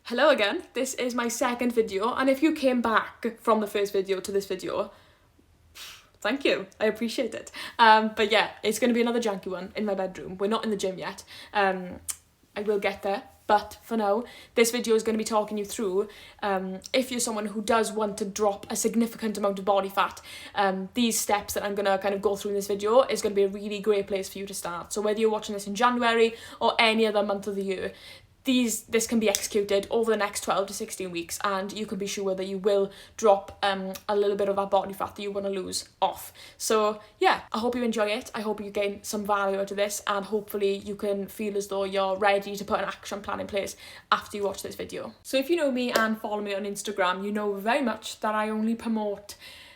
Hello again, this is my second video, and if you came back from the first video to this video, thank you, I appreciate it. But yeah, it's going to be another janky one in my bedroom. We're not in the gym yet. I will get there, but for now, this video is going to be talking you through if you're someone who does want to drop a significant amount of body fat, these steps that I'm going to kind of go through in this video is going to be a really great place for you to start. So whether you're watching this in January or any other month of the year, this can be executed over the next 12 to 16 weeks, and you can be sure that you will drop a little bit of that body fat that you want to lose off. So yeah, I hope you enjoy it. I hope you gain some value out of this, and hopefully you can feel as though you're ready to put an action plan in place after you watch this video. So if you know me and follow me on Instagram, you know very much that I only promote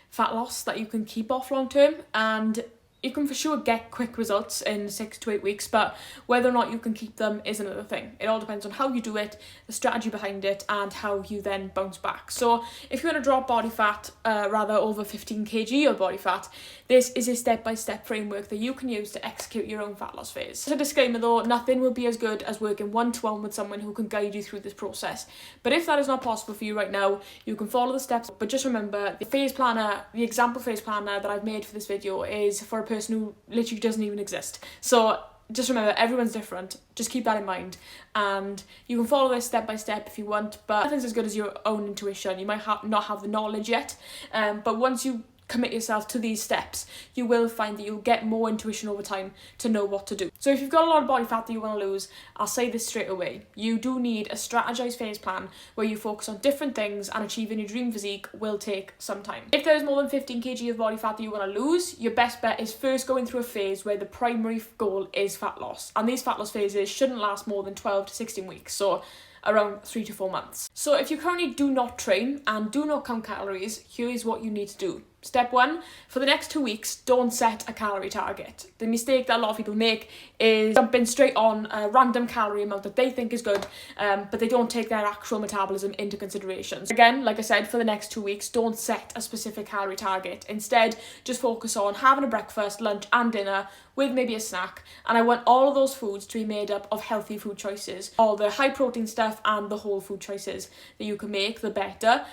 fat loss that you can keep off long term, and you can for sure get quick results in 6 to 8 weeks, but whether or not you can keep them is another thing. It all depends on how you do it, the strategy behind it, and how you then bounce back. So if you want to drop body fat, over 15 kg of body fat, this is a step-by-step framework that you can use to execute your own fat loss phase. As a disclaimer though, nothing will be as good as working one-to-one with someone who can guide you through this process. But if that is not possible for you right now, you can follow the steps. But just remember, the phase planner, the example phase planner that I've made for this video is for a person who literally doesn't even exist. So just remember, everyone's different. Just keep that in mind, and you can follow this step by step if you want, but nothing's as good as your own intuition. You might not have the knowledge yet, but once you commit yourself to these steps, you will find that you'll get more intuition over time to know what to do. So if you've got a lot of body fat that you want to lose, I'll say this straight away. You do need a strategized phase plan where you focus on different things, and achieving your dream physique will take some time. If there's more than 15 kg of body fat that you want to lose, your best bet is first going through a phase where the primary goal is fat loss. And these fat loss phases shouldn't last more than 12 to 16 weeks. So around 3 to 4 months. So if you currently do not train and do not count calories, here is what you need to do. Step 1, for the next 2 weeks, don't set a calorie target. The mistake that a lot of people make is jumping straight on a random calorie amount that they think is good, but they don't take their actual metabolism into consideration. Again, like I said, for the next 2 weeks, don't set a specific calorie target. Instead, just focus on having a breakfast, lunch and dinner with maybe a snack, and I want all of those foods to be made up of healthy food choices. All the high protein stuff and the whole food choices that you can make, the better,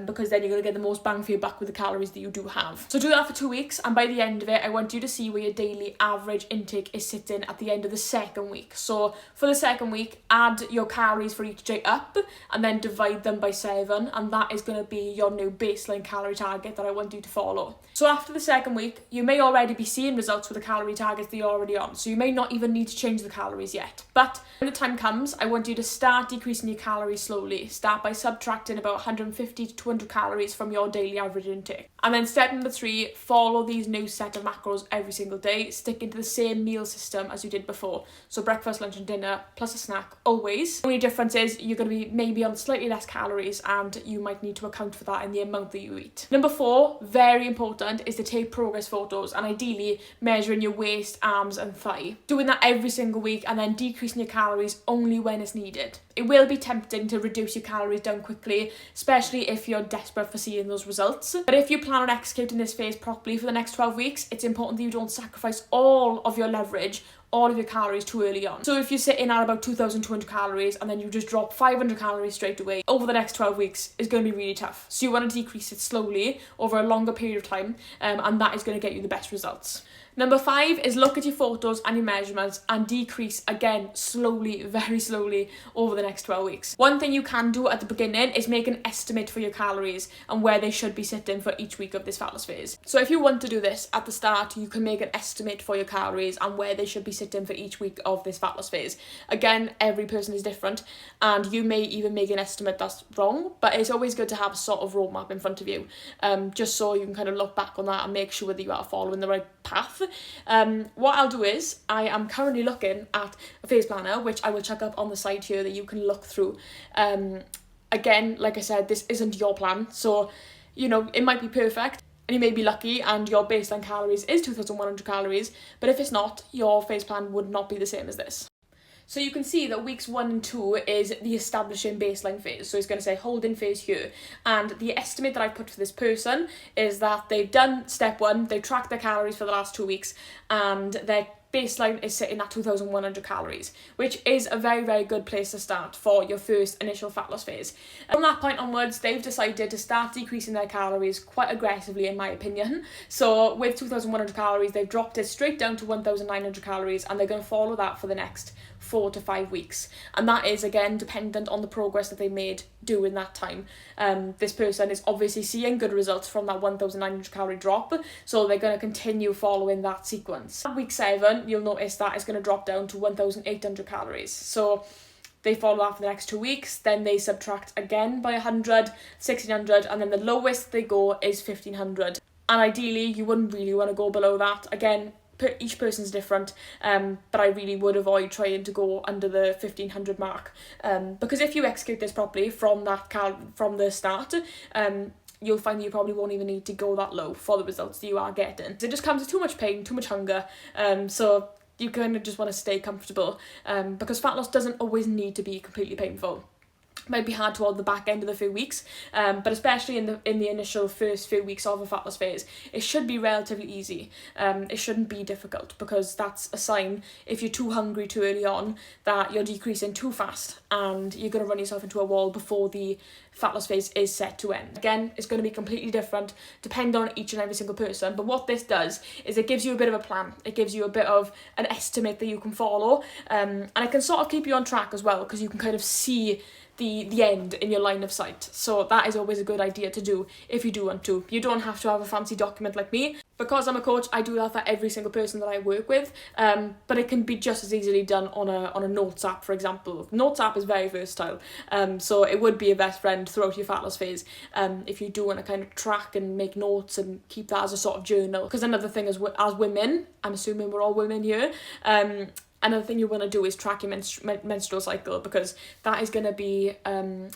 because then you're going to get the most bang for your buck with the calories that you do have. So do that for 2 weeks, and by the end of it, I want you to see where your daily average intake is sitting at the end of the second week. So for the second week, add your calories for each day up, and then divide them by 7, and that is going to be your new baseline calorie target that I want you to follow. So after the second week, you may already be seeing results with the calorie targets that you're already on, so you may not even need to change the calories yet. But when the time comes, I want you to start decreasing your calories slowly. Start by subtracting about 150 to 200 calories from your daily average intake. And then step number 3, follow these new set of macros every single day, sticking to the same meal system as you did before. So breakfast, lunch and dinner, plus a snack, always. The only difference is you're going to be maybe on slightly less calories, and you might need to account for that in the amount that you eat. Number 4, very important, is to take progress photos, and ideally measuring your waist, arms and thigh. Doing that every single week, and then decreasing your calories only when it's needed. It will be tempting to reduce your calories down quickly, especially if you're desperate for seeing those results. But if you plan on executing this phase properly for the next 12 weeks, it's important that you don't sacrifice all of your leverage, all of your calories too early on. So if you're sitting at about 2,200 calories and then you just drop 500 calories straight away, over the next 12 weeks is going to be really tough. So you want to decrease it slowly over a longer period of time, and that is going to get you the best results. Number 5 is look at your photos and your measurements and decrease again slowly, very slowly over the next 12 weeks. One thing you can do at the beginning is make an estimate for your calories and where they should be sitting for each week of this fat loss phase. So if you want to do this at the start, you can make an estimate for your calories and where they should be sitting for each week of this fat loss phase. Again, every person is different, and you may even make an estimate that's wrong, but it's always good to have a sort of roadmap in front of you, just so you can kind of look back on that and make sure that you are following the right path. What I'll do is, I am currently looking at a phase planner, which I will chuck up on the side here that you can look through. Again, like I said, this isn't your plan, so you know, it might be perfect and you may be lucky and your baseline calories is 2,100 calories, but if it's not, your phase plan would not be the same as this. So you can see that weeks 1 and 2 is the establishing baseline phase. So it's going to say holding phase here. And the estimate that I've put for this person is that they've done step 1, they've tracked their calories for the last 2 weeks, and their baseline is sitting at 2,100 calories, which is a very, very good place to start for your first initial fat loss phase. From that point onwards, they've decided to start decreasing their calories quite aggressively, in my opinion. So with 2,100 calories, they've dropped it straight down to 1,900 calories, and they're going to follow that for the next 4 to 5 weeks. And that is, again, dependent on the progress that they made during that time. This person is obviously seeing good results from that 1,900 calorie drop, so they're going to continue following that sequence. At week 7, you'll notice that it's going to drop down to 1,800 calories. So they follow that for the next 2 weeks, then they subtract again by 100, 1,600, and then the lowest they go is 1,500. And ideally, you wouldn't really want to go below that. Again, each person's different, but I really would avoid trying to go under the 1,500 mark, because if you execute this properly from the start, you'll find that you probably won't even need to go that low for the results that you are getting. It just comes with too much pain, too much hunger, so you kind of just want to stay comfortable, because fat loss doesn't always need to be completely painful. Might be hard toward the back end of the few weeks, but especially in the initial first few weeks of a fat loss phase, it should be relatively easy. It shouldn't be difficult, because that's a sign, if you're too hungry too early on, that you're decreasing too fast and you're going to run yourself into a wall before the fat loss phase is set to end. Again, it's going to be completely different depending on each and every single person, but what this does is it gives you a bit of a plan. It gives you a bit of an estimate that you can follow, and it can sort of keep you on track as well, because you can kind of see the end in your line of sight. So that is always a good idea to do if you do want to. You don't have to have a fancy document like me. Because I'm a coach, I do that for every single person that I work with, but it can be just as easily done on a notes app, for example. Notes app is very versatile, so it would be a best friend throughout your fat loss phase, if you do want to kind of track and make notes and keep that as a sort of journal. Because another thing as women, I'm assuming we're all women here, another thing you want to do is track your menstrual cycle, because that is going to be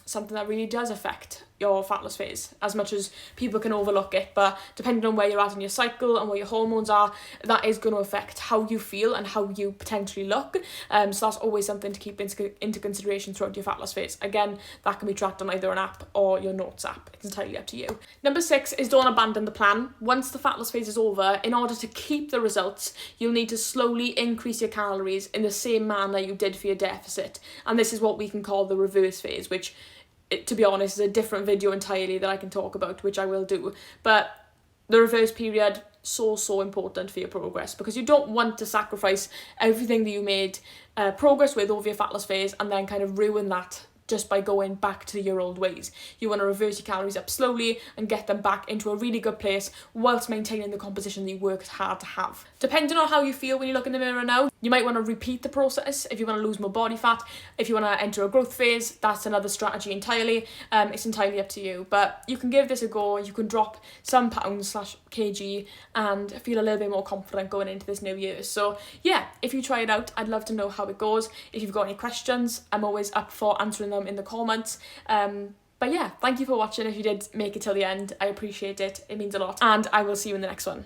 something that really does affect your fat loss phase, as much as people can overlook it. But depending on where you're at in your cycle and where your hormones are, that is going to affect how you feel and how you potentially look. So that's always something to keep into consideration throughout your fat loss phase. Again, that can be tracked on either an app or your notes app. It's entirely up to you. Number 6 is don't abandon the plan. Once the fat loss phase is over, in order to keep the results, you'll need to slowly increase your calories in the same manner you did for your deficit. And this is what we can call the reverse phase, which, to be honest, is a different video entirely that I can talk about, which I will do. But the reverse period, so important for your progress, because you don't want to sacrifice everything that you made progress with over your fat loss phase and then kind of ruin that just by going back to your old ways. You want to reverse your calories up slowly and get them back into a really good place whilst maintaining the composition that you worked hard to have. Depending on how you feel when you look in the mirror now, you might want to repeat the process if you want to lose more body fat. If you want to enter a growth phase, that's another strategy entirely. It's entirely up to you, but you can give this a go. You can drop some pounds/kg and feel a little bit more confident going into this new year. So yeah, if you try it out, I'd love to know how it goes. If you've got any questions, I'm always up for answering them in the comments. But yeah, thank you for watching. If you did make it till the end, I appreciate it. It means a lot, and I will see you in the next one.